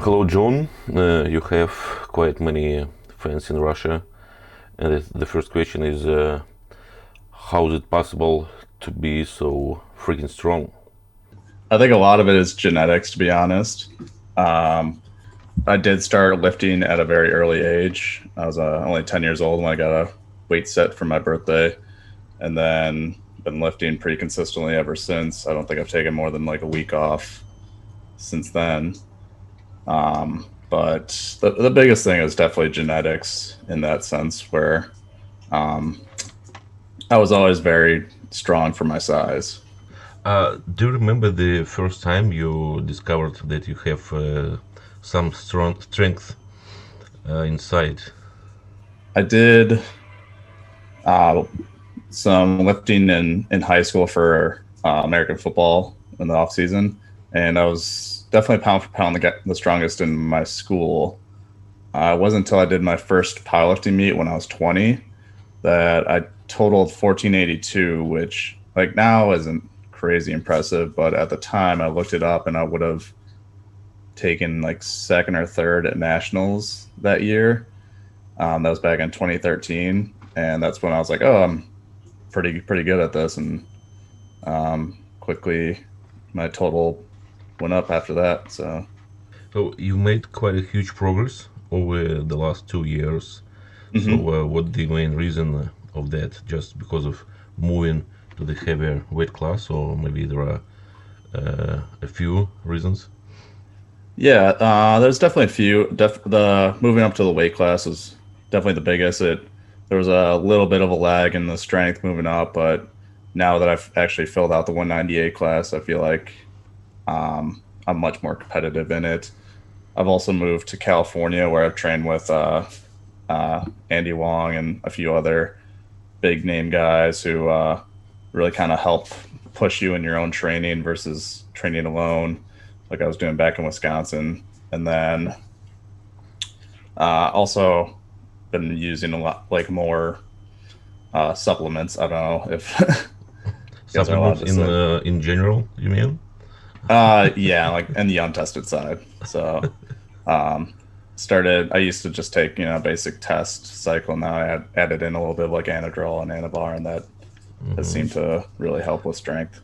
Hello, John. You have quite many fans in Russia, and the first question is, how is it possible to be so freaking strong? I think a lot of it is genetics, to be honest. Um, I did start lifting at a very early age. I was only 10 years old when I got a weight set for my birthday, and then been lifting pretty consistently ever since. I don't think I've taken more than like a week off since then. But the biggest thing is definitely genetics in that sense, where um, I was always very strong for my size. Do you remember the first time you discovered that you have some strong strength inside? I did uh, some lifting in high school for American football in the off season, and I was definitely pound for pound the strongest in my school. It wasn't until I did my first powerlifting meet when I was 20 that I totaled 1482, which like now isn't crazy impressive, but at the time I looked it up and I would have taken like second or third at nationals that year. That was back in 2013, and that's when I was like, oh, I'm pretty good at this, and quickly my total went up after that. So So you made quite a huge progress over the last 2 years. So hmm what the main reason of that? Just because of moving to the heavier weight class, or maybe there are a few reasons? yeah, there's definitely a few. The moving up to the weight class was definitely the biggest. It There was a little bit of a lag in the strength moving up, but now that I've actually filled out the 198 class, I feel like I'm much more competitive in it. I've also moved to California where I've trained with Andy Wong and a few other big name guys who really kind of help push you in your own training versus training alone, like I was doing back in Wisconsin. And then also been using a lot like more supplements. I don't know if you guys are allowed Supplements to say. in general, you mean? Yeah, like and the untested side. So um, started. I used to just take basic test cycle. Now added in a little bit of like Anadrol and Anavar, and that has Hmm. seemed to really help with strength.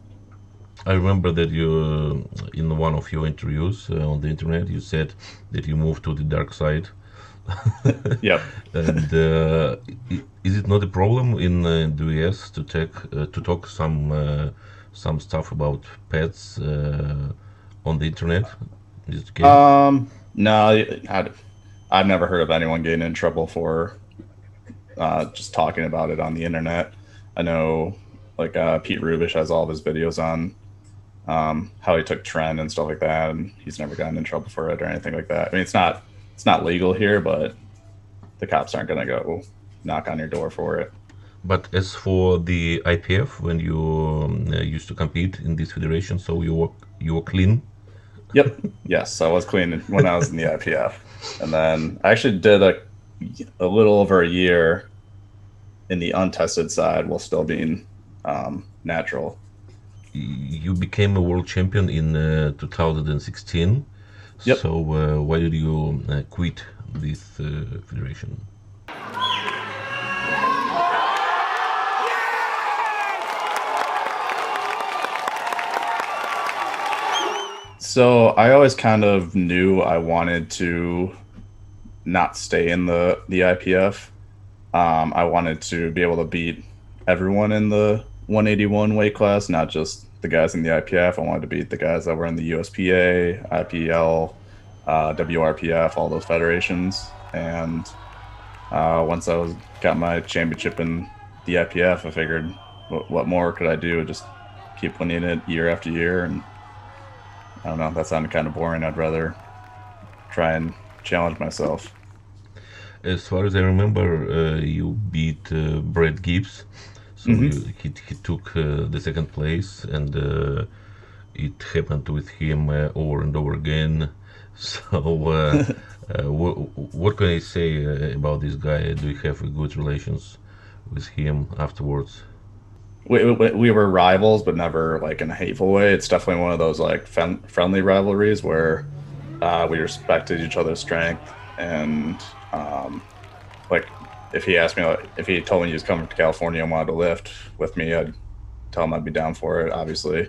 I remember that you, in one of your interviews on the internet, you said that you moved to the dark side. Yep. And is it not a problem in the US to take to talk some stuff about pets on the internet? Is it okay? No, I've never heard of anyone getting in trouble for just talking about it on the internet. I know, like Pete Rubish has all of his videos on how he took trend and stuff like that, and he's never gotten in trouble for it or anything like that. I mean, it's not legal here, but the cops aren't gonna go knock on your door for it. But as for the IPF, when you used to compete in this federation, so you were clean. Yep. Yes, I was clean when I was in the IPF, and then I actually did a little over a year in the untested side while still being natural. You became a world champion in 2016. Yep. So why did you quit this federation? So I always kind of knew I wanted to not stay in the IPF. I wanted to be able to beat everyone in the 181 weight class, not just the guys in the IPF. I wanted to beat the guys that were in the USPA, IPL, WRPF, all those federations. And once I was got my championship in the IPF, I figured, what more could I do? Just keep winning it year after year, and I don't know. That sounded kind of boring. I'd rather try and challenge myself. As far as I remember, you beat Brad Gibbs, so hmm he took the second place, and it happened with him over and over again. So, what can I say about this guy? Do you have a good relations with him afterwards? we were rivals, but never like in a hateful way. It's definitely one of those like friendly rivalries where We respected each other's strength, and like if he asked me, like, if he told me he was coming to California and wanted to lift with me, I'd tell him I'd be down for it, obviously.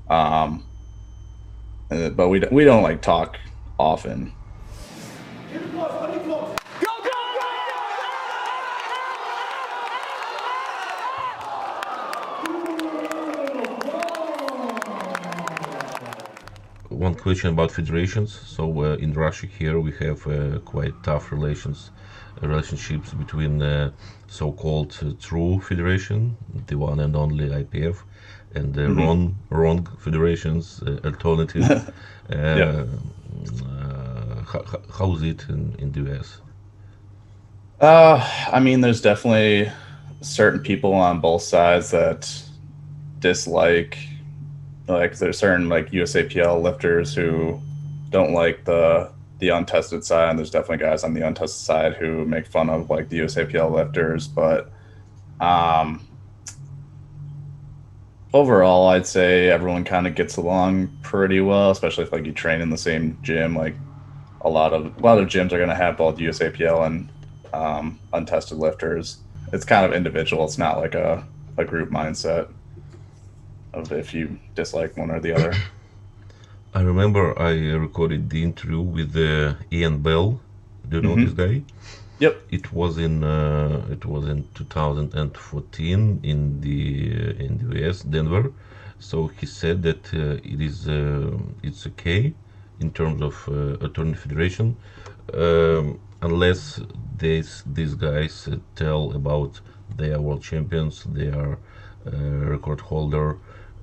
Um, but we don't like talk often. One question about federations. So in Russia here we have quite tough relationships between so-called true federation, the one and only IPF, and the Hmm. wrong federations, alternative. Yep. Uh, how's it in the US? I mean, there's definitely certain people on both sides that dislike, like there's certain like USAPL lifters who don't like the untested side, and there's definitely guys on the untested side who make fun of like the USAPL lifters. But um, overall, I'd say everyone kind of gets along pretty well, especially if like you train in the same gym. Like a lot of gyms are going to have both USAPL and untested lifters. It's kind of individual. It's not like a group mindset of if you dislike one or the other. I remember I recorded the interview with Ian Bell. Do you know this Hmm. guy? Yep. It was in 2014 in the US, Denver. So he said that it's okay in terms of alternative federation, unless these guys tell about they are world champions, they are record holder,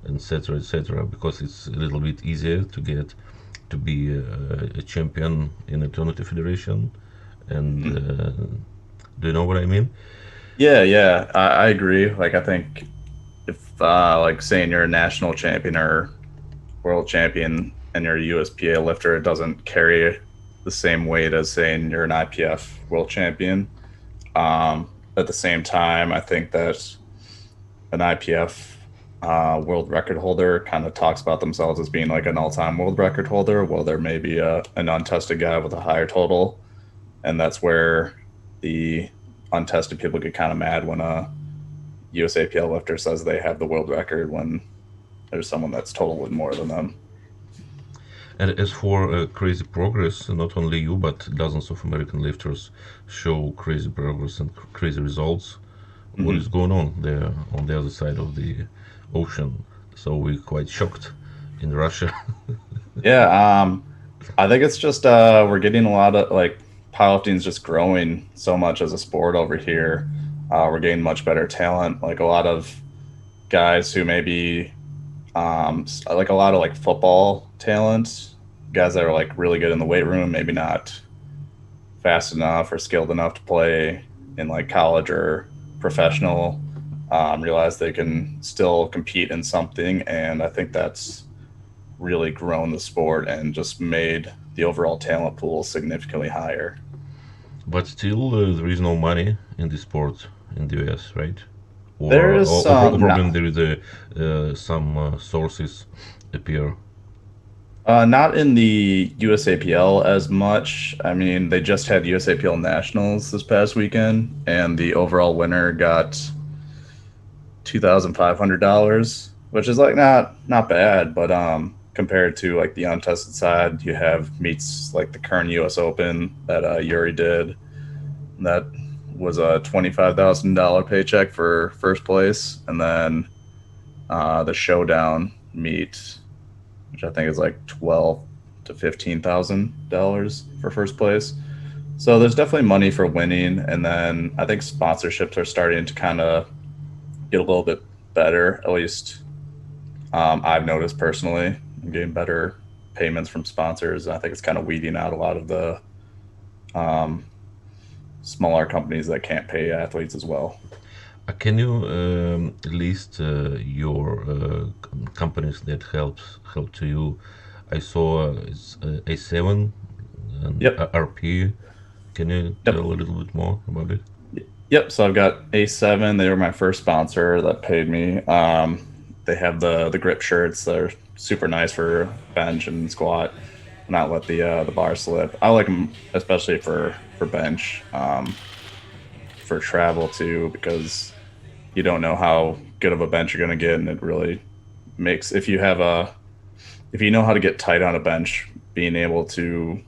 etc., etc. Because it's a little bit easier to get to be a champion in alternative federation. And Mhm. do you know what I mean? Yeah, yeah, I agree. Like, I think if, like, saying you're a national champion or world champion and you're a USPA lifter, it doesn't carry the same weight as saying you're an IPF world champion. At the same time, I think that an IPF world record holder kind of talks about themselves as being like an all-time world record holder. Well, there may be an untested guy with a higher total, and that's where the untested people get kind of mad when a USAPL lifter says they have the world record when there's someone that's totaling more than them. And as for crazy progress, not only you but dozens of American lifters show crazy progress and crazy results. What is Hmm. going on there on the other side of the ocean? So we're quite shocked in Russia. Yeah, I think it's just we're getting a lot of like powerlifting is just growing so much as a sport over here. We're getting much better talent. Like a lot of guys who maybe like a lot of like football talent, guys that are like really good in the weight room, maybe not fast enough or skilled enough to play in like college or professional, realize they can still compete in something, and I think that's really grown the sport and just made the overall talent pool significantly higher. But still, there is no money in the sport in the US, right? Or, There is or, or some probably there is some sources appear. not in the USAPL as much. I mean, they just had USAPL nationals this past weekend, and the overall winner got $2,500, which is like not bad, but compared to like the untested side, you have meets like the current U.S. Open that Yuri did. That was a $25,000 paycheck for first place, and then the showdown meet, which I think is like 12 to $15,000 for first place. So there's definitely money for winning, and then I think sponsorships are starting to kind of get a little bit better. At least I've noticed personally. I'm getting better payments from sponsors. I think it's kind of weeding out a lot of the um, smaller companies that can't pay athletes as well. Can you list your companies that help to you? I saw it's A7 and Yep. RP. Can you tell Yep. a little bit more about it? Yep. So I've got A7. They were my first sponsor that paid me. They have the grip shirts. They're super nice for bench and squat. not let the bar slip. I like them especially for bench, for travel too, because you don't know how good of a bench you're going to get, and it really makes if you know how to get tight on a bench, being able to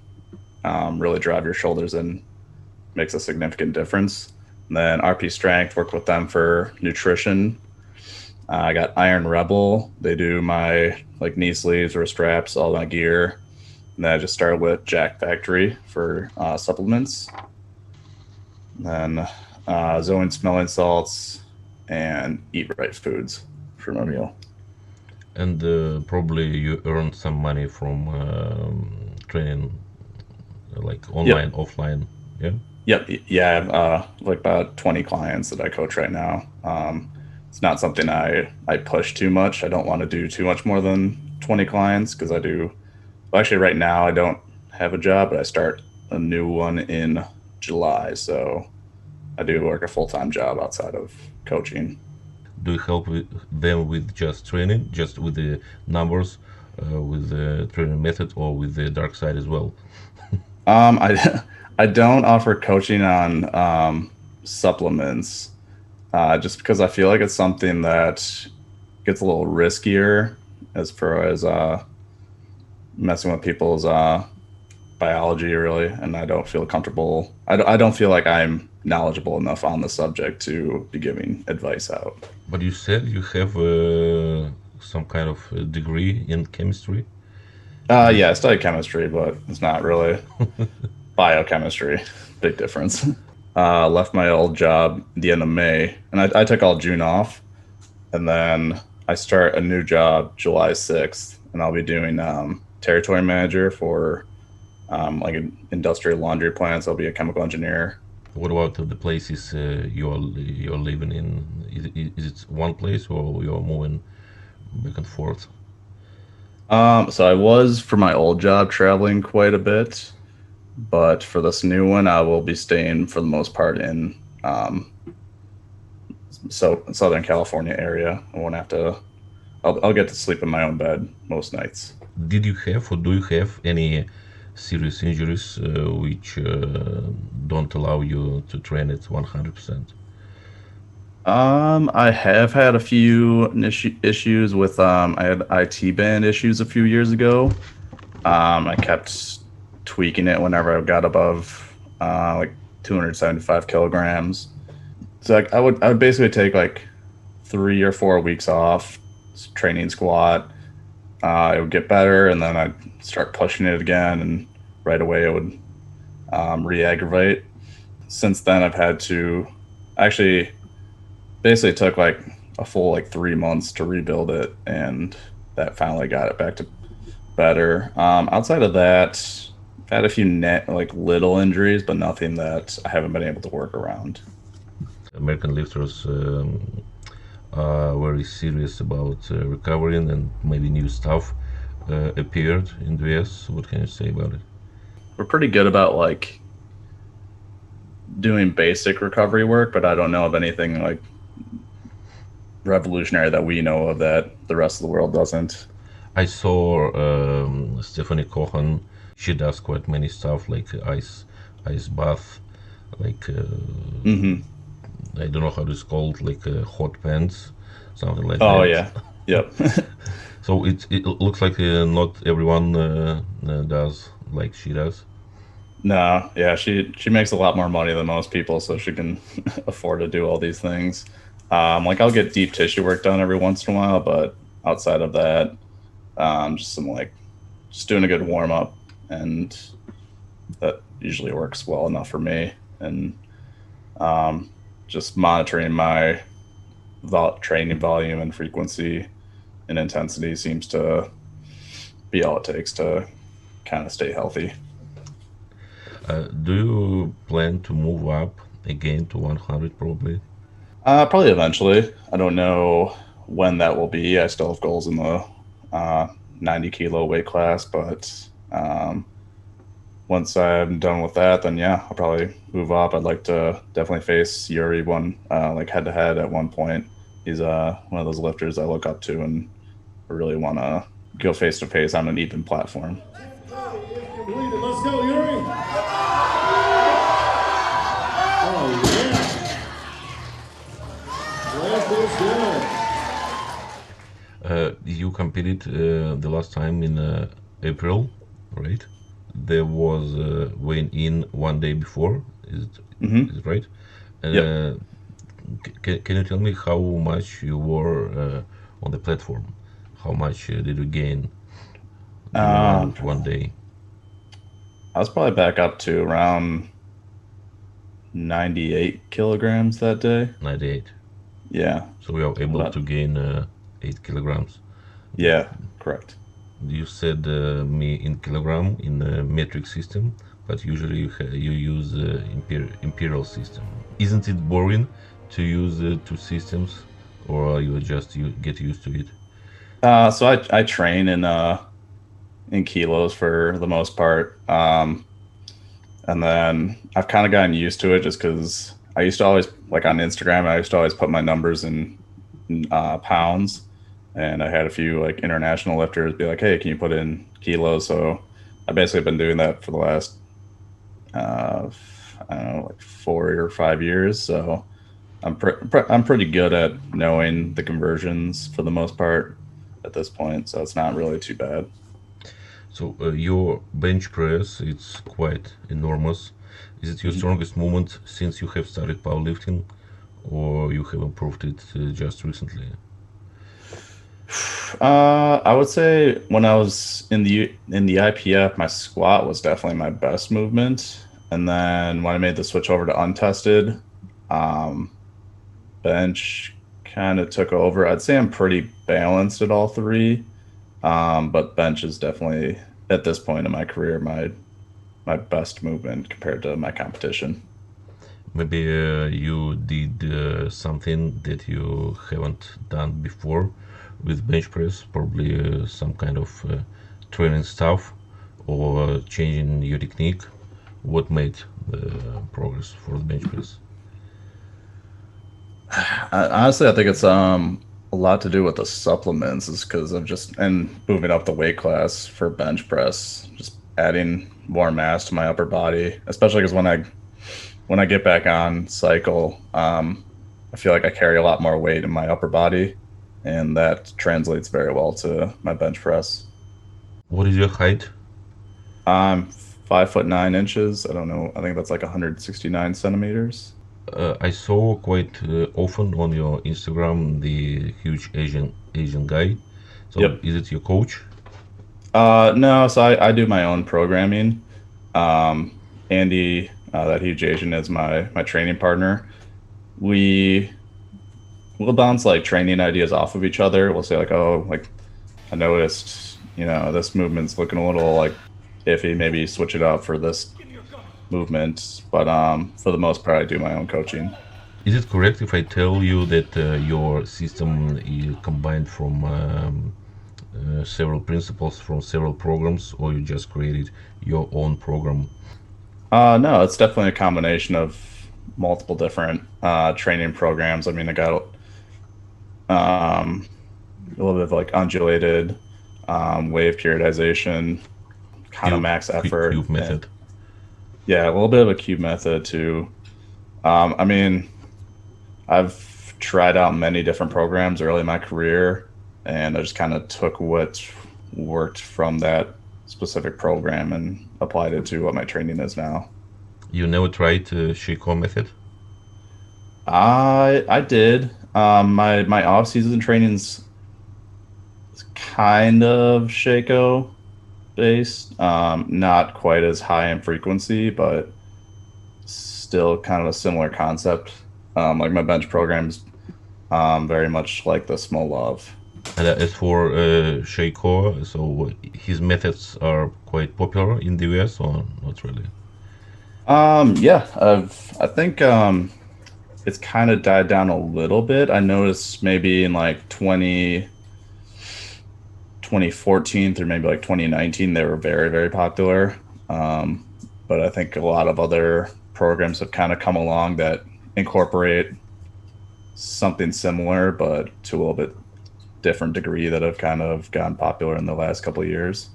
really drive your shoulders in makes a significant difference. And then RP Strength, worked with them for nutrition. I got Iron Rebel. They do my like knee sleeves or straps, all my gear. And then I just started with Jack Factory for supplements. Then Zoe Smelling Salts and Eat Right Foods for my meal. And probably you earned some money from training, like online, Yep. offline. Yeah. Yep. Yeah. I have like about 20 clients that I coach right now. It's not something I push too much. I don't want to do too much more than 20 clients because I do. Well, actually, right now I don't have a job, but I start a new one in July. So I do work a full time job outside of coaching. Do you help them with just training, just with the numbers, with the training method, or with the dark side as well? I I don't offer coaching on supplements, just because I feel like it's something that gets a little riskier as far as messing with people's biology, really, and I don't feel comfortable. I don't feel like I'm knowledgeable enough on the subject to be giving advice out. But you said you have some kind of degree in chemistry. Is it? Yeah, I studied chemistry, but it's not really biochemistry. Big difference. Left my old job at the end of May, and I took all June off, and then I start a new job July 6th, and I'll be doing territory manager for like an industrial laundry plants. I'll be a chemical engineer. What about the places you're living in? Is it one place or you're moving back and forth? So I was for my old job traveling quite a bit, but for this new one, I will be staying for the most part in Southern California area. I won't have to. I'll get to sleep in my own bed most nights. Did you have or do you have any serious injuries which don't allow you to train at 100%? I have had a few issues with I had IT band issues a few years ago. I kept tweaking it whenever I got above like 275 kilograms. So like, I would basically take like 3 or 4 weeks off training squat. It would get better, and then I'd start pushing it again, and right away it would re-aggravate. Since then, I've had to actually basically took like a full like 3 months to rebuild it, and that finally got it back to better. Outside of that, I've had a few like little injuries, but nothing that I haven't been able to work around. American lifters are very serious about recovering, and maybe new stuff appeared in the US. What can you say about it? We're pretty good about like doing basic recovery work, but I don't know of anything like revolutionary that we know of that the rest of the world doesn't. I saw Stephanie Cohen. She does quite many stuff like ice bath, like Hmm. I don't know how it's called, like hot pants, something like Oh that. yeah, yep. So it looks like not everyone does like she does. No, yeah, she makes a lot more money than most people, so she can afford to do all these things. Like I'll get deep tissue work done every once in a while, but outside of that, just some like just doing a good warm up, and that usually works well enough for me. And um, just monitoring my training volume and frequency and intensity seems to be all it takes to kind of stay healthy. Do you plan to move up again to 100 probably? Probably eventually. I don't know when that will be. I still have goals in the uh, 90 kilo weight class, but once I'm done with that, then yeah, I'll probably move up. I'd like to definitely face Yuri like head to head at one point. He's one of those lifters I look up to and really want to go face to face on an even platform. You competed the last time in April, right? There was weigh in one day before. Hmm. Is it right? Yep. Uh, can you tell me how much you were on the platform? How much did you gain during Um, one day? I was probably back up to around 98 kilograms that day. 98. Yeah. So we are able About, to gain 8 kilograms. yeah, correct. You said me in kilogram in a metric system, but usually you use imperial system. Isn't it boring to use two systems, or you just get used to it? So I train in kilos for the most part. And then I've kind of gotten used to it just because I used to always, like on Instagram, I used to always put my numbers in pounds. And I had a few like international lifters be like, hey, can you put in kilos? So I've basically been doing that for the last, uh, I don't know, like 4 or 5 years. So I'm pretty good at knowing the conversions for the most part at this point. So it's not really too bad. So your bench press it's quite enormous. Is it your Mhm. strongest movement since you have started powerlifting, or you have improved it just recently? I would say when I was in the IPF, my squat was definitely my best movement, and then when I made the switch over to untested, um, bench kind of took over. I'd say I'm pretty balanced at all three, but bench is definitely at this point in my career my best movement compared to my competition. Maybe you did something that you haven't done before with bench press, probably some kind of training stuff or changing your technique. What made the progress for the bench press? Honestly, I think it's a lot to do with the supplements, is because of just and moving up the weight class for bench press, just adding more mass to my upper body, especially because when I get back on cycle, I feel like I carry a lot more weight in my upper body, and that translates very well to my bench press. What is your height? I'm 5'9" I don't know. I think that's like 169 centimeters. I saw quite often on your Instagram the huge Asian guy. So Yep. is it your coach? No, so I do my own programming. Andy, that huge Asian, is my training partner. We will bounce like training ideas off of each other. We'll say like, oh, like I noticed, this movement's looking a little like iffy. Maybe switch it up for this movement. But for the most part, I do my own coaching. Is it correct if I tell you that your system is combined from several principles from several programs, or you just created your own program? No, it's definitely a combination of multiple different training programs. I mean, I got a little bit of like undulated wave periodization, kind of max effort. Cube And method. yeah, a little bit of a cube method too. I mean, I've tried out many different programs early in my career, and I just kind of took what worked from that specific program and applied it to what my training is now. You never tried Shiko method? I did. My off season training's kind of Shaco based, not quite as high in frequency, but still kind of a similar concept. Like my bench programs, very much like the small love. And as for Shiko, so his methods are quite popular in the US, or not really? Yeah, I think it's kind of died down a little bit. I noticed maybe in like 2014 through maybe like 2019, they were very, very popular. Um, but I think a lot of other programs have kind of come along that incorporate something similar, but to a little bit different degree, that have kind of gotten popular in the last couple of years.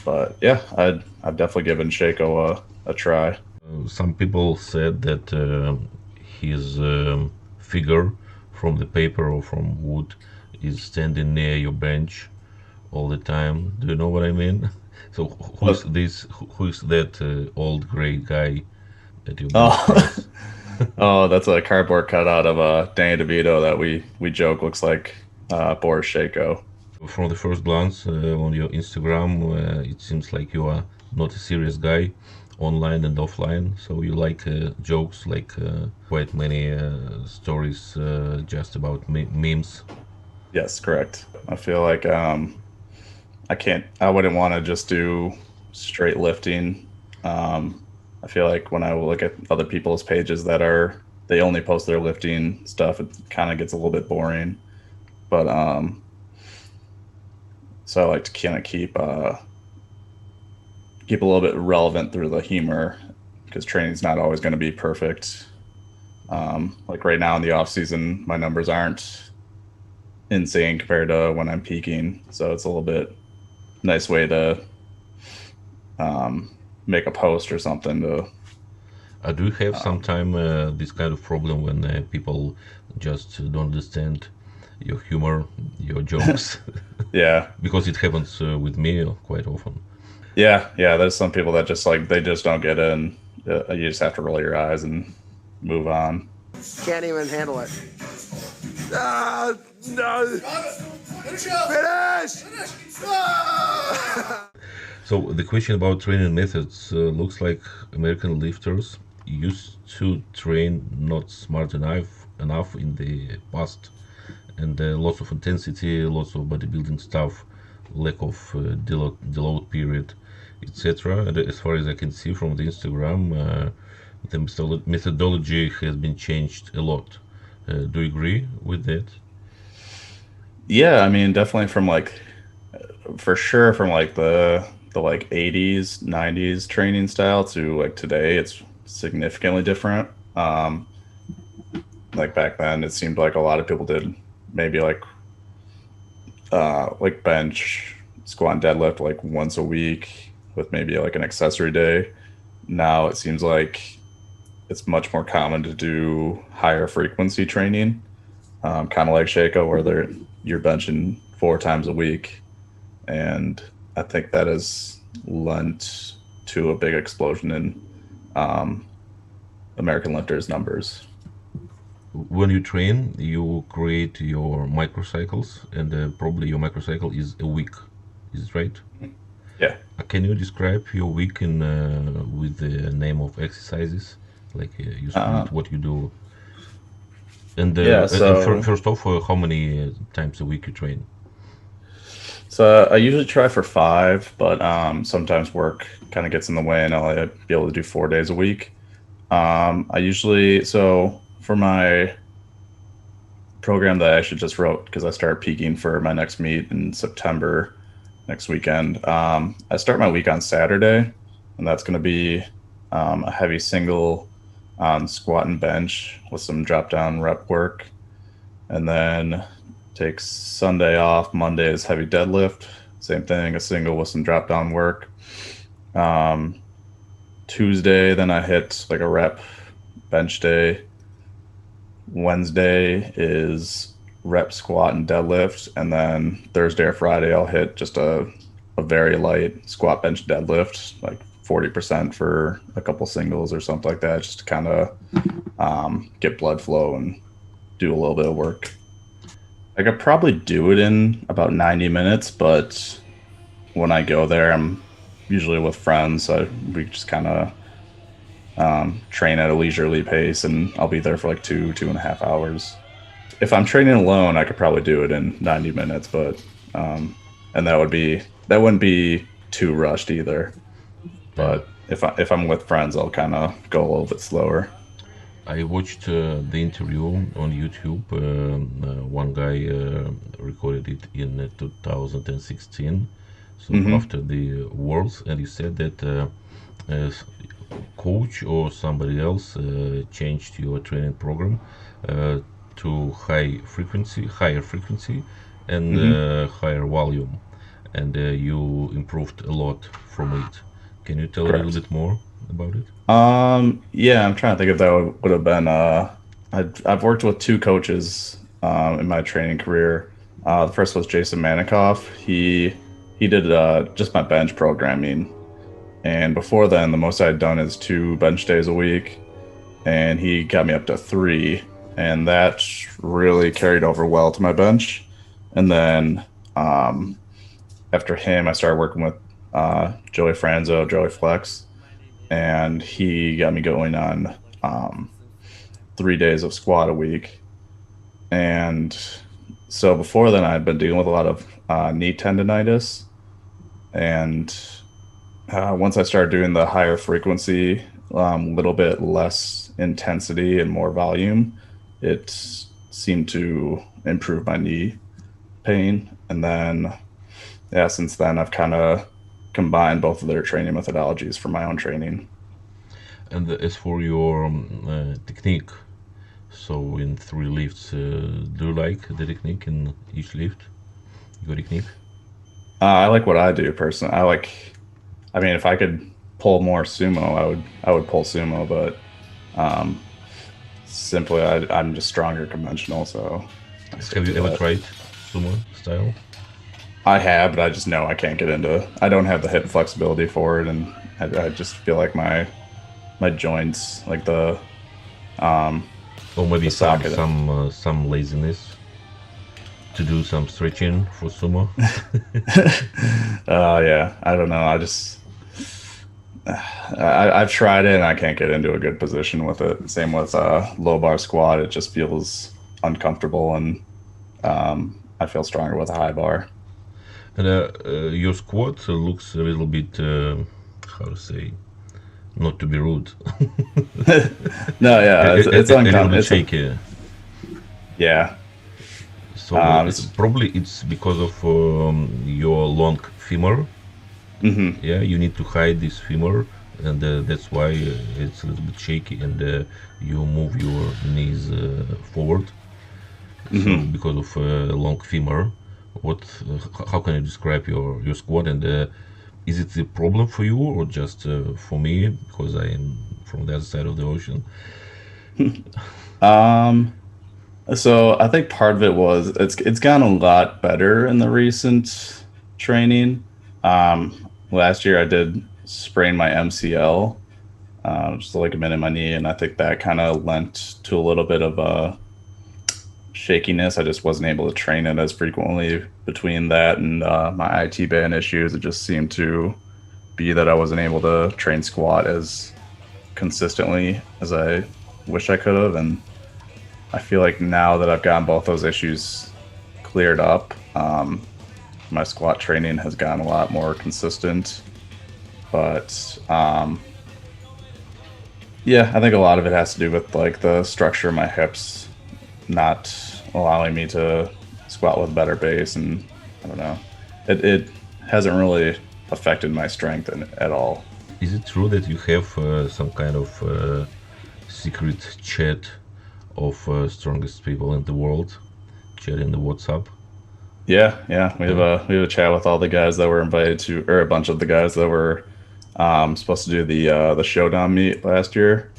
But yeah, I've definitely given Shaco a try. Some people said that his figure from the paper or from wood is standing near your bench all the time. Do you know what I mean? So who is But this? Who is that old gray guy at your bench oh, press? oh, that's a cardboard cutout of Danny DeVito that we joke looks like Boris Shako. From the first glance on your Instagram, it seems like you are not a serious guy, online and offline. So you like jokes, like quite many stories just about memes. Yes, correct. I feel like I wouldn't want to just do straight lifting. Um, I feel like when I look at other people's pages they only post their lifting stuff, it kind of gets a little bit boring. But so I like to kind of keep a little bit relevant through the humor because training's not always going to be perfect. Like right now in the off season, my numbers aren't insane compared to when I'm peaking, so it's a little bit nice way to make a post or something to Do you have um, sometime this kind of problem when people just don't understand your humor, your jokes? yeah. Because it happens with me quite often. Yeah, there's some people that just like they just don't get it, and you just have to roll your eyes and move on. Can't even handle it. Ah, no. Finish! Ah! So the question about training methods looks like American lifters used to train not smart enough in the past, and lots of intensity, lots of bodybuilding stuff, lack of deload period, etc. And as far as I can see from the Instagram, the methodology has been changed a lot. Do you agree with that? Yeah, I mean, definitely from like for sure from like the like 80s, 90s training style to like today, it's significantly different. Like back then, it seemed like a lot of people did maybe like bench, squat, and deadlift like once a week with maybe like an accessory day. Now it seems like it's much more common to do higher frequency training, kind of like Shaco, where you're benching 4 times a week, and I think that has lent to a big explosion in um, American lifters numbers. When you train, you create your microcycles, and probably your microcycle is a week. Is it right? Yeah. Can you describe your week in with the name of exercises, like you Uh, split what you do, and yeah. first off, how many times a week you train? So I usually try for 5, but sometimes work kind of gets in the way, and I'll be able to do 4 days a week. I usually so for my program that I actually just wrote because I start peaking for my next meet in September next weekend. I start my week on Saturday, and that's going to be a heavy single on squat and bench with some drop down rep work, and then take Sunday off. Monday is heavy deadlift. Same thing, a single with some drop down work. Um, Tuesday, then I hit like a rep bench day. Wednesday is rep squat and deadlift, and then Thursday or Friday I'll hit just a very light squat bench deadlift, like 40% for a couple singles or something like that, just to kind of get blood flow and do a little bit of work. I could probably do it in about 90 minutes, but when I go there, I'm usually with friends, so we just kind of train at a leisurely pace, and I'll be there for like 2.5 hours. If I'm training alone, I could probably do it in 90 minutes, but and that wouldn't be too rushed either. Yeah. But if I'm with friends, I'll kind of go a little bit slower. I watched the interview on YouTube. One guy recorded it in 2016, so Hmm. after the Worlds, and he said that uh, coach or somebody else changed your training program uh, to higher frequency, and Hmm. higher volume, and you improved a lot from it. Can you tell a little Correct. bit more about it? Yeah, I'm trying to think if that would have been. I've worked with 2 coaches in my training career. The first was Jason Manikoff. He did just my bench programming, and before then, the most I'd done is 2 bench days a week, and he got me up to 3, and that really carried over well to my bench. And then after him, I started working with Joey Franzo, Joey Flex, and he got me going on 3 days of squat a week. And so before then, I'd been dealing with a lot of knee tendonitis, and once I started doing the higher frequency, little bit less intensity and more volume, it seemed to improve my knee pain. And then, yeah, since then, I've kind of combined both of their training methodologies for my own training. And as for your technique, so in 3 lifts, do you like the technique in each lift? Your technique? I like what I do personally. I mean, if I could pull more sumo, I would pull sumo, but um, simply I'm just stronger conventional, so I stick Have to you ever that. tried sumo style? I have, but I just know I can't get into. I don't have the hip flexibility for it, and I just feel like my joints, like um Or maybe the some socket. some laziness to do some stretching for sumo? Yeah, I don't know. I've tried it and I can't get into a good position with it. Same with low bar squat. It just feels uncomfortable, and I feel stronger with a high bar. And your squat looks a little bit, how to say, not to be rude, No, yeah, it's a little uncomfortable. bit shaky. Yeah. So It's probably it's because of your long femur. hmm Yeah, you need to hide this femur, and that's why it's a little bit shaky, and you move your knees forward. So hmm because of long femur, what? How can you describe your squat? And is it a problem for you or just for me because I am from the other side of the ocean? Um, so I think part of it was it's gotten a lot better in the recent training. Last year I did sprain my MCL, just a ligament in my knee, and I think that kind of lent to a little bit of shakiness. I just wasn't able to train it as frequently between that and my IT band issues. It just seemed to be that I wasn't able to train squat as consistently as I wish I could have. And I feel like now that I've gotten both those issues cleared up, my squat training has gotten a lot more consistent. But yeah, I think a lot of it has to do with like the structure of my hips not allowing me to squat with better base, and I don't know. It hasn't really affected my strength at all. Is it true that you have some kind of secret chat of strongest people in the world? Chat in the WhatsApp? Yeah, yeah. Yeah. We have a chat with all the guys that were invited to, or a bunch of the guys that were supposed to do the showdown meet last year.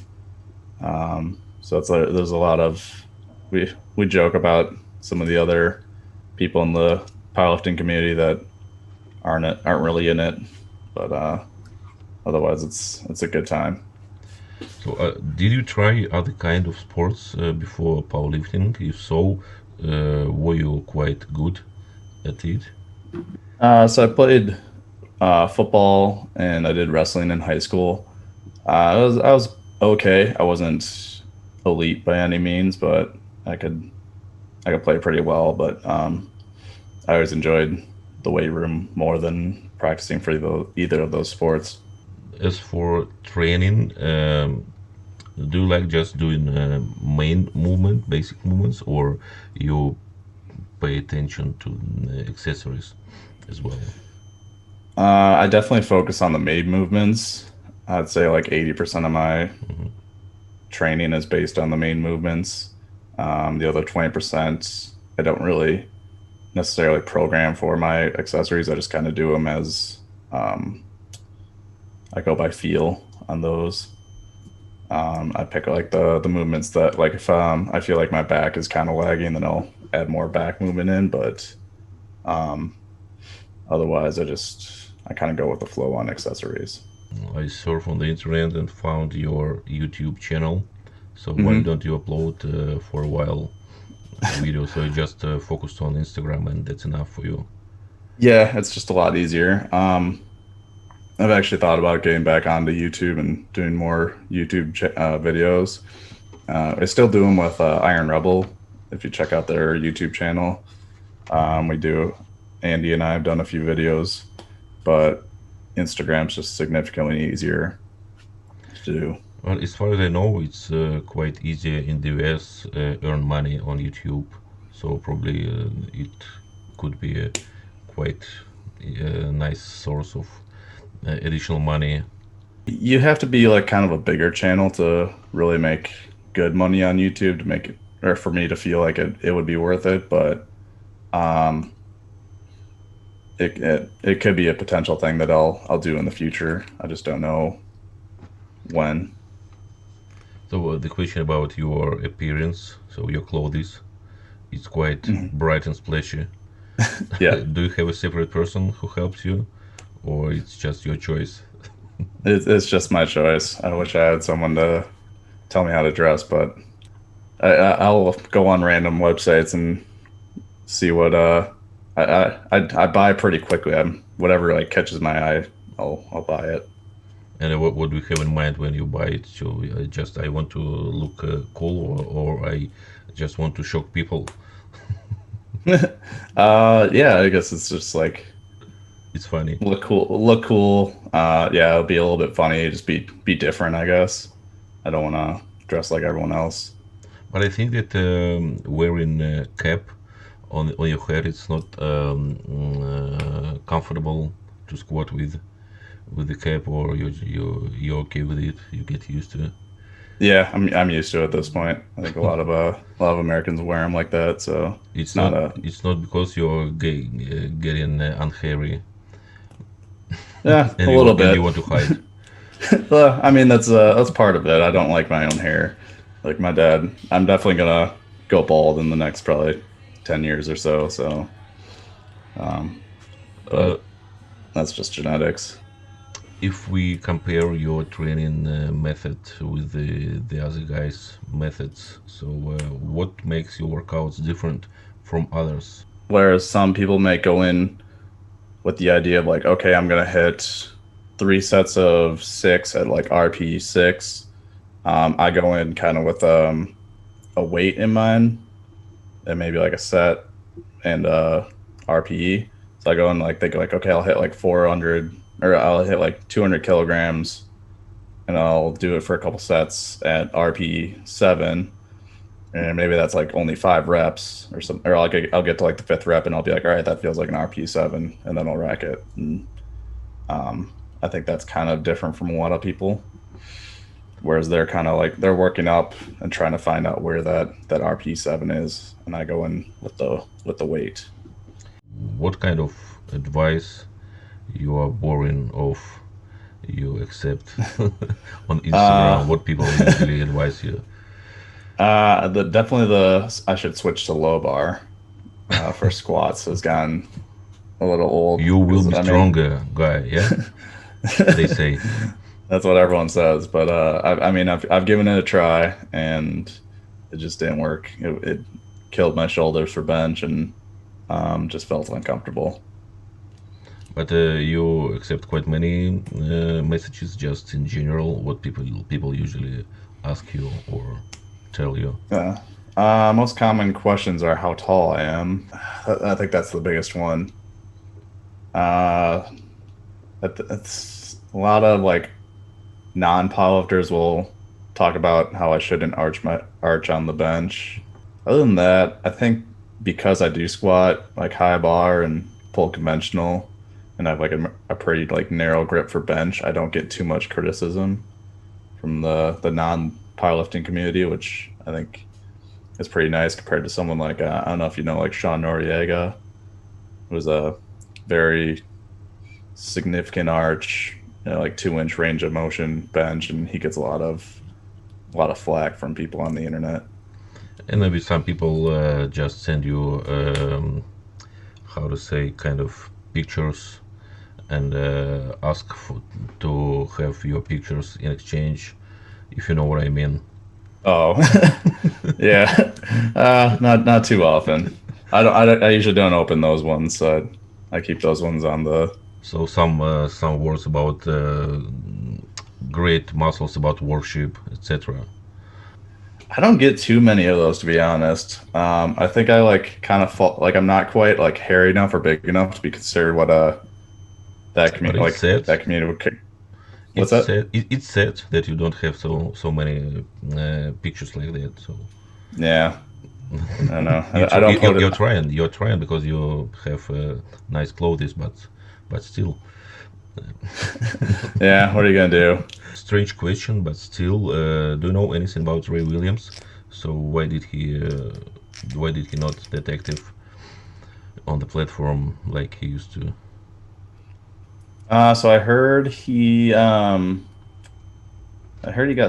So it's like there's a lot of we joke about some of the other people in the powerlifting community that aren't really in it, but otherwise it's a good time. So, did you try other kind of sports before powerlifting? If so, were you quite good at it? So I played football and I did wrestling in high school. I was okay. I wasn't elite by any means, but I could play pretty well. But I always enjoyed the weight room more than practicing for either of those sports. As for training, do you like just doing main movement, basic movements, or you pay attention to accessories as well? I definitely focus on the made movements. I'd say like 80% of my Hmm. training is based on the main movements. The other 20%, I don't really necessarily program for my accessories. I just kind of do them as um, I go by feel on those. I pick like the movements that like if I feel like my back is kind of lagging, then I'll add more back movement in, but otherwise I kind of go with the flow on accessories. I surf on the internet and found your YouTube channel. So why Hmm. don't you upload for a while videos? So you just focused on Instagram and that's enough for you. Yeah, it's just a lot easier. I've actually thought about getting back onto YouTube and doing more videos. I still do them with Iron Rebel. If you check out their YouTube channel, we do. Andy and I have done a few videos, but Instagram's just significantly easier to do. Well, as far as I know, it's quite easy in the US earn money on YouTube. So probably it could be a quite nice source of additional money. You have to be like kind of a bigger channel to really make good money on YouTube to make it, or for me to feel like it would be worth it. But um, it could be a potential thing that I'll do in the future. I just don't know when. So the question about your appearance, so your clothes, it's quite Mhm. bright and splashy. Yeah, Do you have a separate person who helps you, or it's just your choice? it's just my choice. I wish I had someone to tell me how to dress, but I'll go on random websites and see what I buy pretty quickly. Whatever like catches my eye, I'll buy it. And what do you have in mind when you buy it? So just I want to look cool, or I just want to shock people. Yeah, I guess it's just like It's funny. look cool. Yeah, it'll be a little bit funny. Just be different, I guess. I don't want to dress like everyone else. But I think that wearing a cap on your head, it's not comfortable to squat with the cap, or you're okay with it. You get used to it. Yeah, I'm used to it at this point. I think a lot of Americans wear them like that, so It's it's not not a it's not because you're getting unhairy yeah a and little you bit. want to hide. Well, I mean that's part of it. I don't like my own hair. Like my dad, I'm definitely gonna go bald in the next probably 10 years or so. So, um, Uh, but that's just genetics. if we compare your training method with the other guys' methods, so what makes your workouts different from others? Whereas some people may go in with the idea of like, okay, I'm gonna hit 3 sets of six at like RP six. I go in kind of with a weight in mind and maybe like a set and RPE. So I go in like think like okay, I'll hit like 400 or I'll hit like 200 kilograms and I'll do it for a couple sets at RP seven. And maybe that's like only 5 reps or something, or I'll get to like the fifth rep and I'll be like, all right, that feels like an RP seven, and then I'll rack it. And I think that's kind of different from a lot of people. Whereas they're kind of like they're working up and trying to find out where that RP seven is, and I go in with the weight. What kind of advice you are boring of you accept on Instagram? Uh, What people usually advise you? definitely I should switch to low bar for squats has gotten a little old You will because be I mean stronger, guy. Yeah, they say. that's what everyone says. But I mean I've given it a try and it just didn't work. It killed my shoulders for bench and just felt uncomfortable. But you accept quite many messages just in general. What people usually ask you or tell you. Yeah. Most common questions are how tall I am. I think that's the biggest one. Uh, that's a lot of like non-powerlifters will talk about how I shouldn't arch on the bench. Other than that, I think because I do squat like high bar and pull conventional, and I have like a pretty like narrow grip for bench, I don't get too much criticism from the non-powerlifting community, which I think is pretty nice compared to someone like I don't know if you know like Sean Noriega, who was a very significant arch, like 2 inch range of motion bench, and he gets a lot of flack from people on the internet. And maybe some people just send you how to say kind of pictures and ask to have your pictures in exchange, if you know what I mean. Oh, yeah. Not too often. I usually don't open those ones, so I keep those ones on the. So some words about great muscles about worship, etc. I don't get too many of those, to be honest. I think I like kind of fall, like I'm not quite like hairy enough or big enough to be considered what that But community like that community would. What's that? it's sad that you don't have so many pictures like that. So Yeah, I don't know. you I don't put it. you're trying because you have nice clothes, but still. Yeah, what are you gonna do? Strange question, but still, do you know anything about Ray Williams? So why did he not detective on the platform like he used to? So I heard he got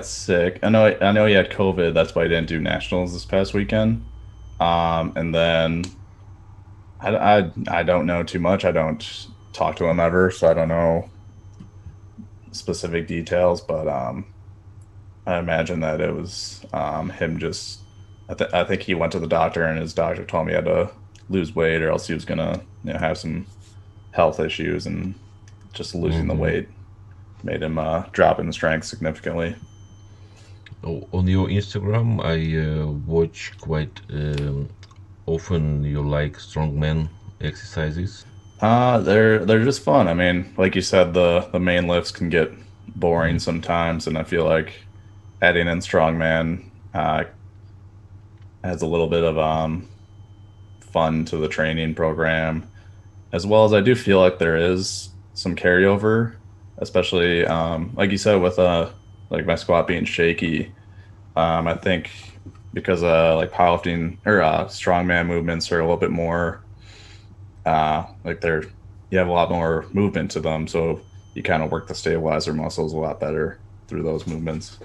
sick. I know he had COVID. That's why he didn't do nationals this past weekend. And then I don't know too much. I don't talk to him ever, so I don't know specific details. But I imagine that it was him just. I think he went to the doctor, and his doctor told me he had to lose weight, or else he was gonna have some health issues, and just losing the Hmm. weight made him drop in strength significantly. Oh, on your Instagram, I watch quite often. You like strongman exercises. They're just fun. I mean, like you said, the main lifts can get boring Mm. sometimes, and I feel like adding in strongman adds a little bit of fun to the training program, as well as I do feel like there is some carryover, especially like you said with like my squat being shaky. I think because like powerlifting or strongman movements are a little bit more like they're you have a lot more movement to them, so you kind of work the stabilizer muscles a lot better through those movements.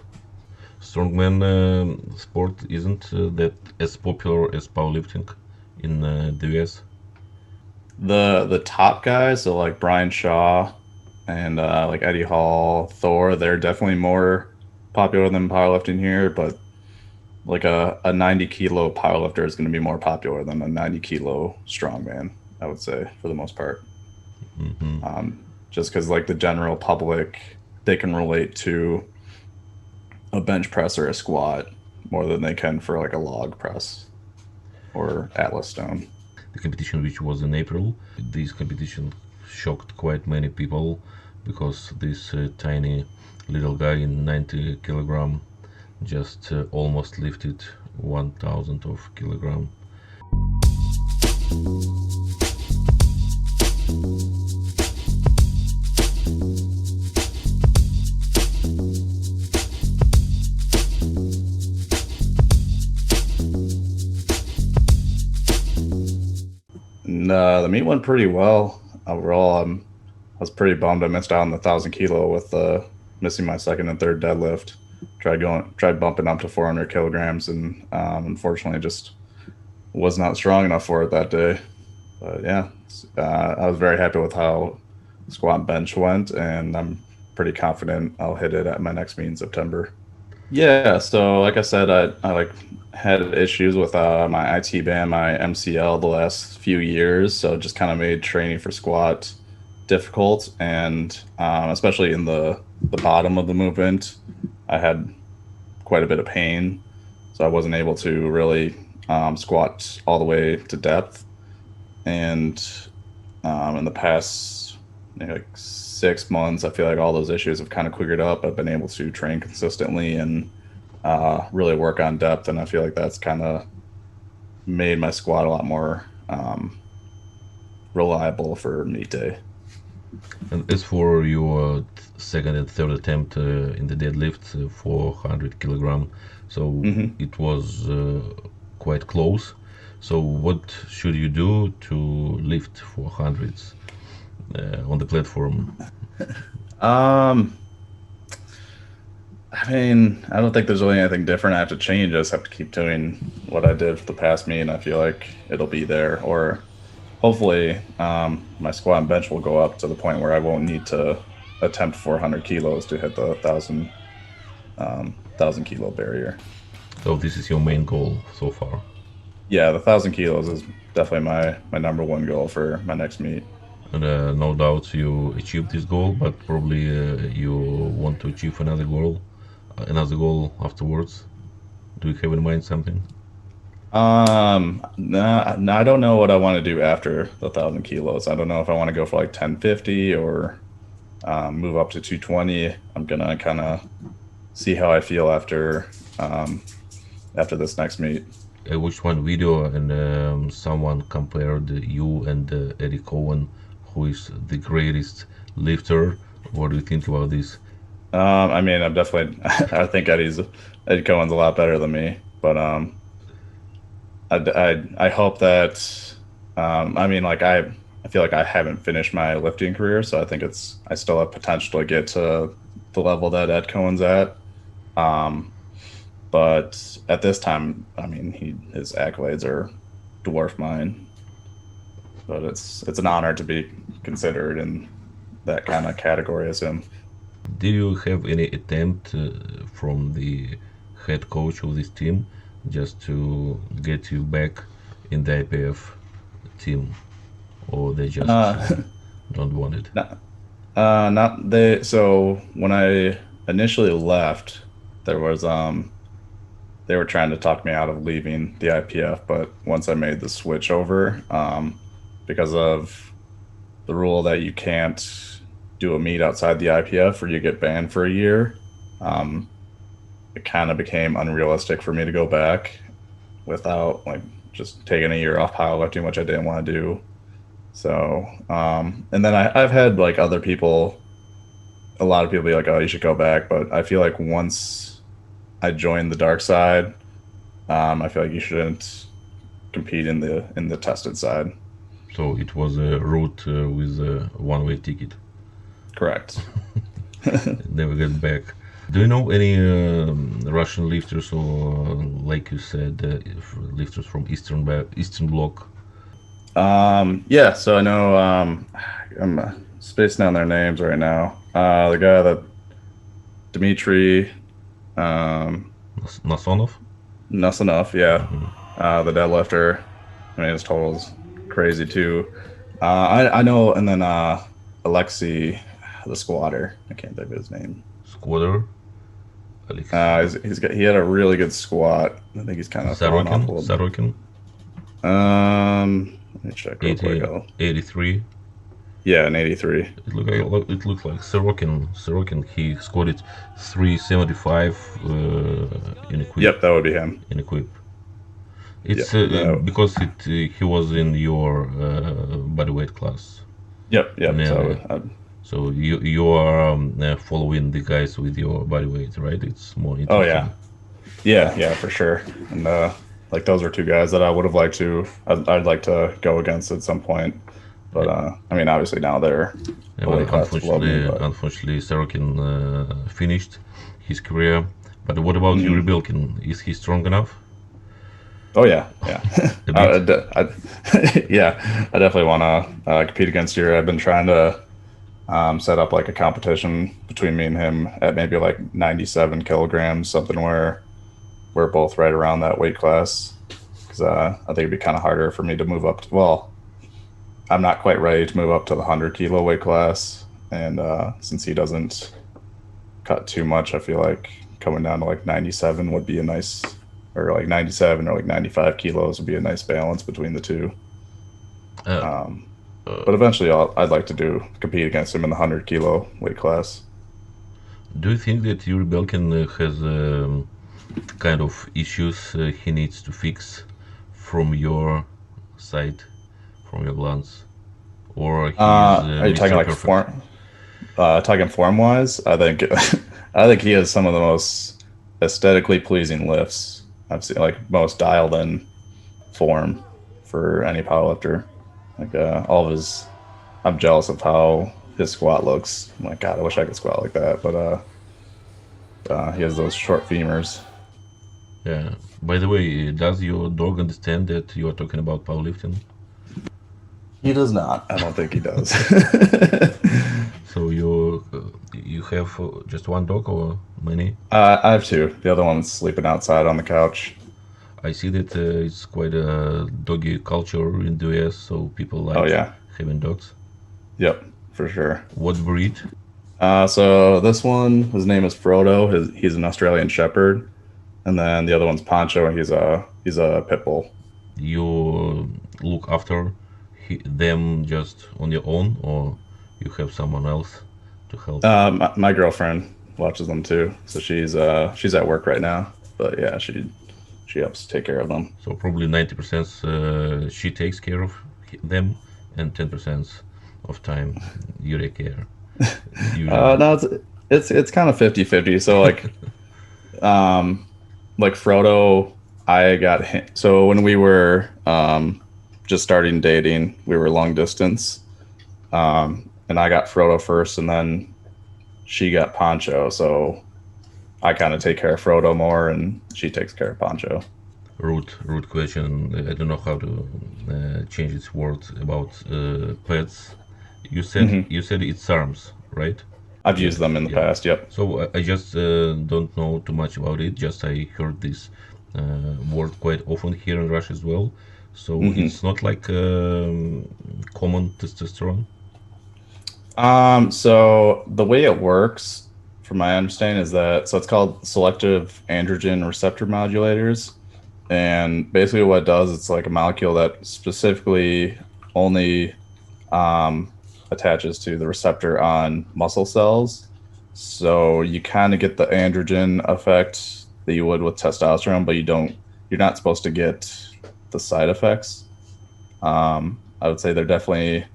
Strongman sport isn't that as popular as powerlifting in the US. The top guys, so like Brian Shaw and like Eddie Hall, Thor, they're definitely more popular than powerlifting here, but like a 90 kilo powerlifter is going to be more popular than a 90 kilo strongman, I would say, for the most part. Hmm. Just because like the general public, they can relate to a bench press or a squat more than they can for like a log press or Atlas stone. The competition, which was in April, this competition shocked quite many people because this tiny little guy in 90 kilogram just almost lifted 1000 of kilogram. And the meet went pretty well overall. I was pretty bummed I missed out on the 1,000 kilo with missing my second and third deadlift. Tried bumping up to 400 kilograms, and unfortunately, just was not strong enough for it that day. But yeah, I was very happy with how squat and bench went, and I'm pretty confident I'll hit it at my next meet in September. Yeah, so like I said, I like had issues with my IT band, my MCL the last few years, so it just kind of made training for squat difficult, and especially in the bottom of the movement, I had quite a bit of pain, so I wasn't able to really squat all the way to depth. And in the past like 6 months, I feel like all those issues have kind of cleared up. I've been able to train consistently and really work on depth, and I feel like that's kind of made my squat a lot more reliable for meet day. And as for your second and third attempt in the deadlift, 400 kilogram, so Hmm. it was quite close. So what should you do to lift 400s on the platform? Um, I mean, I don't think there's really anything different I have to change. I just have to keep doing what I did for the past meet, and I feel like it'll be there. Or hopefully, my squat and bench will go up to the point where I won't need to attempt 400 kilos to hit the thousand kilo barrier. So this is your main goal so far. Yeah, the 1,000 kilos is definitely my number one goal for my next meet. And no doubt you achieved this goal, but probably you want to achieve another goal afterwards. Do you have in mind something? Nah, I don't know what I want to do after the 1,000 kilos. I don't know if I want to go for like 1050 or move up to 220. I'm gonna kind of see how I feel after this next meet. I watched one video and someone compared you and Eddie Cohen, who is the greatest lifter. What do you think about this? I mean, I'm definitely. I think Eddie Cohen's a lot better than me, but I hope that. I mean, like I feel like I haven't finished my lifting career, so I think I still have potential to get to the level that Ed Cohen's at. Um, but at this time, I mean, his accolades are dwarf mine. But it's an honor to be considered in that kind of category as him. Did you have any attempt from the head coach of this team just to get you back in the IPF team, or they just Uh, don't want it? not, not they. So when I initially left, there was they were trying to talk me out of leaving the IPF, but once I made the switch over, because of the rule that you can't do a meet outside the IPF or you get banned for a year, um, it kind of became unrealistic for me to go back without like just taking a year off powerlifting, which I didn't want to do. So, and then I've had like other people, a lot of people be like, "Oh, you should go back," but I feel like once I joined the dark side, I feel like you shouldn't compete in the tested side. So it was a route with a one-way ticket. Correct. Never get back. Do you know any Russian lifters or, like you said, lifters from Eastern Bloc? Yeah, so I know I'm spacing on their names right now. The guy that Dmitry Nasonov? Nusanov, yeah. Mhm. The deadlifter. I mean, his total's crazy too. I know, and then Alexei, the squatter. I can't think of his name. Squatter? Alex He had a really good squat. I think he's kind of fallen off a little. Sarokin? Let me check real 80, quick. 83. Yeah, an 83. It looks like Sorokin. Sorokin, he squatted 375 in equip. Yep, that would be him. In equip. It's Yep, no. because he was in your bodyweight class. Yep. Yeah. So you are following the guys with your bodyweight, right? It's more Oh interesting. yeah, for sure. And like those are two guys that I would have liked to. I'd like to go against at some point. But I mean, obviously now they're Yeah, the weight but class below me. But unfortunately, Sorokin finished his career. But what about Yuri Belkin? Is he strong enough? oh yeah. A bit? Yeah, I definitely want to compete against you. I've been trying to set up like a competition between me and him at maybe like 97 kilograms, something where we're both right around that weight class. Because I think it'd be kind of harder for me to move up. Well, I'm not quite ready to move up to the 100 kilo weight class, and since he doesn't cut too much, I feel like coming down to like 97 would be a nice, or like 97 or like 95 kilos would be a nice balance between the two. Uh, But eventually, I'd like to compete against him in the 100 kilo weight class. do you think that Yuri Belkin has kind of issues he needs to fix from your side, from your glance, or he is Are you talking Mr. like Perfect? talking form wise? I think I think he has some of the most aesthetically pleasing lifts I've seen, like most dialed in form for any powerlifter. Like all of his, I'm jealous of how his squat looks. I'm like, God, I wish I could squat like that. But he has those short femurs. Yeah. By the way, does your dog understand that you are talking about powerlifting? He does not. I don't think he does. So you have just one dog or many? I have two. The other one's sleeping outside on the couch. I see that it's quite a doggy culture in the US, so people Oh like yeah. having dogs. Yep, for sure. What breed? So this one, his name is Frodo. He's an Australian Shepherd, and then the other one's Poncho. He's a pit bull. You look after them just on your own, or you have someone else to help? My girlfriend watches them too, so she's at work right now. But yeah, she helps take care of them. So probably 90% she takes care of them, and 10% of time you take care. Usually. No, it's kind of 50-50. So like Frodo, I got him. So when we were just starting dating, we were long distance, and I got Frodo first, and then she got Poncho. So I kind of take care of Frodo more, and she takes care of Poncho. Rude question. I don't know how to change its word about pets. You said it's SARMs, right? I've Yeah, used them in the yeah. past. Yep. So I just don't know too much about it. Just I heard this word quite often here in Russia as well. So hmm it's not like common testosterone. So the way it works, from my understanding, is that it's called selective androgen receptor modulators, and basically what it does, it's like a molecule that specifically only um, attaches to the receptor on muscle cells. So you kind of get the androgen effect that you would with testosterone, but you're not supposed to get the side effects. I would say they're definitely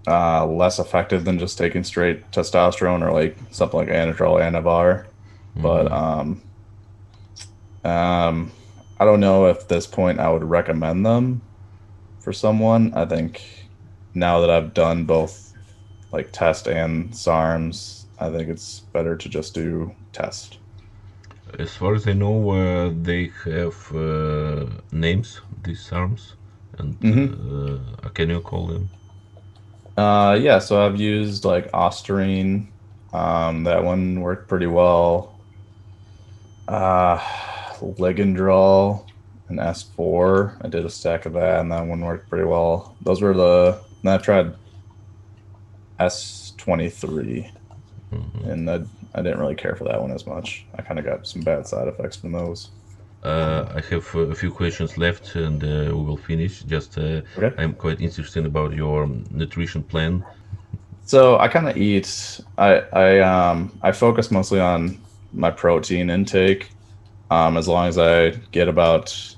less effective than just taking straight testosterone or like something like Anadrol, Anavar. But Hmm. um, I don't know if at this point I would recommend them for someone. I think now that I've done both like test and SARMs, I think it's better to just do test. As far as I know, they have names, these SARMs, and hmm can you call them? Yeah, so I've used like Ostarine. That one worked pretty well. Uh, Ligandrol and S4. I did a stack of that, and that one worked pretty well. Those were the. Then I tried S23, and I didn't really care for that one as much. I kind of got some bad side effects from those. I have a few questions left, and we will finish. Just Okay. I'm quite interested about your nutrition plan. So I kind of eat. I focus mostly on my protein intake. As long as I get about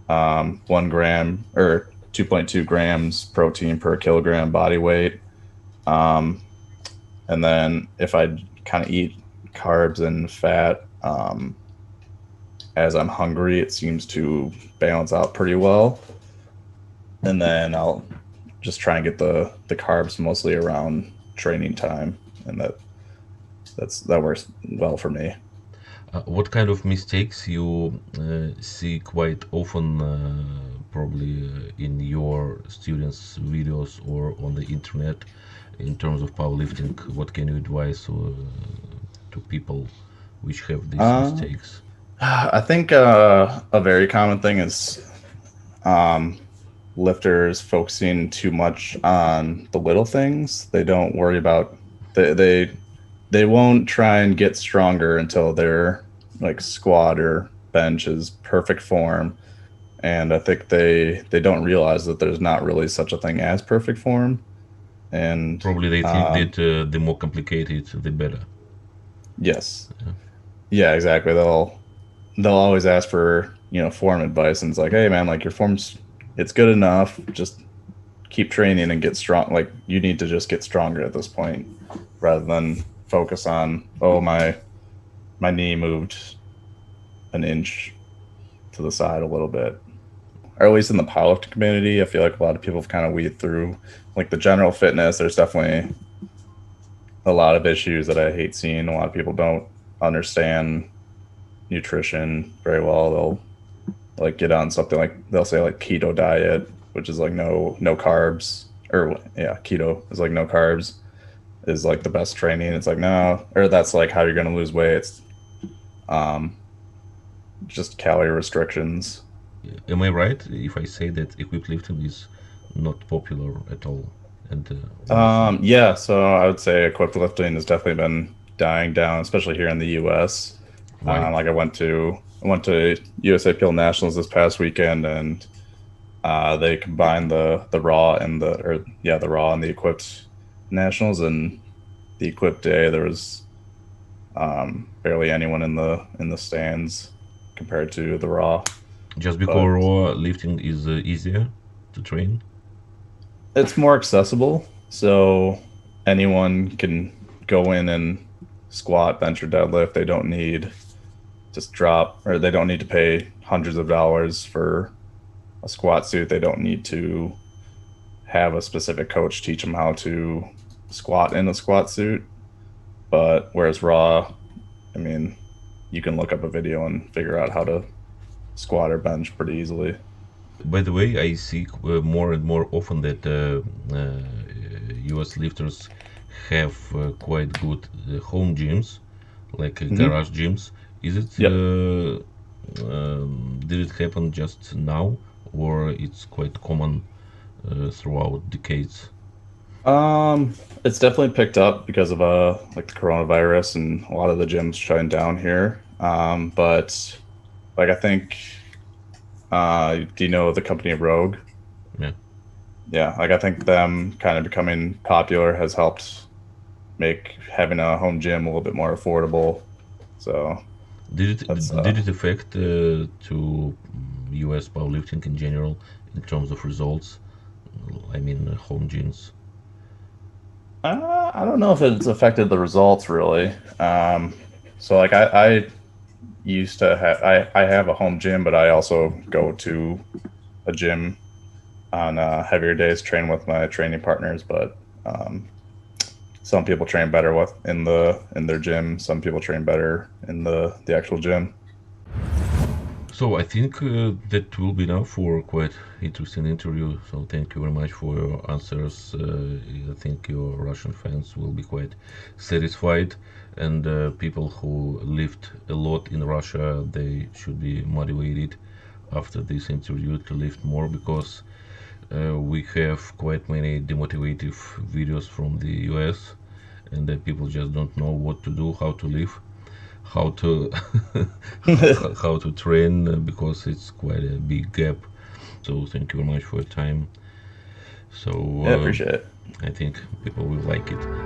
1 gram or 2.2 grams protein per kilogram body weight. Um, and then if I kind of eat carbs and fat as I'm hungry, it seems to balance out pretty well. And then I'll just try and get the carbs mostly around training time, and that works well for me. What kind of mistakes you see quite often, probably in your students' videos or on the internet, in terms of powerlifting? What can you advise to people which have these Uh, mistakes? I think a very common thing is um, lifters focusing too much on the little things. They don't worry about they won't try and get stronger until their like squat or bench is perfect form. And I think they don't realize that there's not really such a thing as perfect form. And Probably they think that the more complicated, the better. yes, yeah, exactly. They'll always ask for form advice, and it's like, hey man, like your form's it's good enough. Just keep training and get strong. Like you need to just get stronger at this point, rather than focus on, oh, my knee moved an inch to the side a little bit. Or at least in the powerlifting community, I feel like a lot of people have kind of weed through like the general fitness. There's definitely a lot of issues that I hate seeing. A lot of people don't understand nutrition very well, they'll like get on something like they'll say like keto diet, which is like no carbs, or yeah, keto is like no carbs is like the best training. It's like no, or that's like how you're gonna lose weight. It's um, just calorie restrictions. Am I right if I say that equipped lifting is not popular at all? And why is it? Yeah, so I would say equipped lifting has definitely been dying down, especially here in the U.S. Why? Like I went to USAPL Nationals this past weekend, and they combined the raw and the raw and the equipped nationals. And the equipped day there was barely anyone in the stands compared to the raw. Just because But raw lifting is easier to train? it's more accessible, so anyone can go in and squat, bench, or deadlift. They don't need just drop, or they don't need to pay hundreds of dollars for a squat suit. They don't need to have a specific coach teach them how to squat in a squat suit. But whereas raw, I mean, you can look up a video and figure out how to squat or bench pretty easily. By the way, I see more and more often that US lifters have quite good home gyms, like Mm-hmm. garage gyms. Is it? Yep. Did it happen just now, or it's quite common throughout decades? It's definitely picked up because of like the coronavirus and a lot of the gyms shutting down here. But like I think do you know the company Rogue? Yeah. Yeah, like I think them kind of becoming popular has helped make having a home gym a little bit more affordable. So that's Did it affect to US powerlifting in general in terms of results? I mean, home gyms. I don't know if it's affected the results really. So like I used to have I have a home gym, but I also go to a gym on heavier days, train with my training partners. But some people train better with in their gym. Some people train better in the actual gym. So I think that will be now for quite interesting interview. So thank you very much for your answers. I think your Russian fans will be quite satisfied, and people who lived a lot in Russia, they should be motivated after this interview to live more, because we have quite many demotivative videos from the US, and that people just don't know what to do, how to live, how to how to train, because it's quite a big gap. So thank you very much for your time. So Yeah, appreciate it. I think people will like it.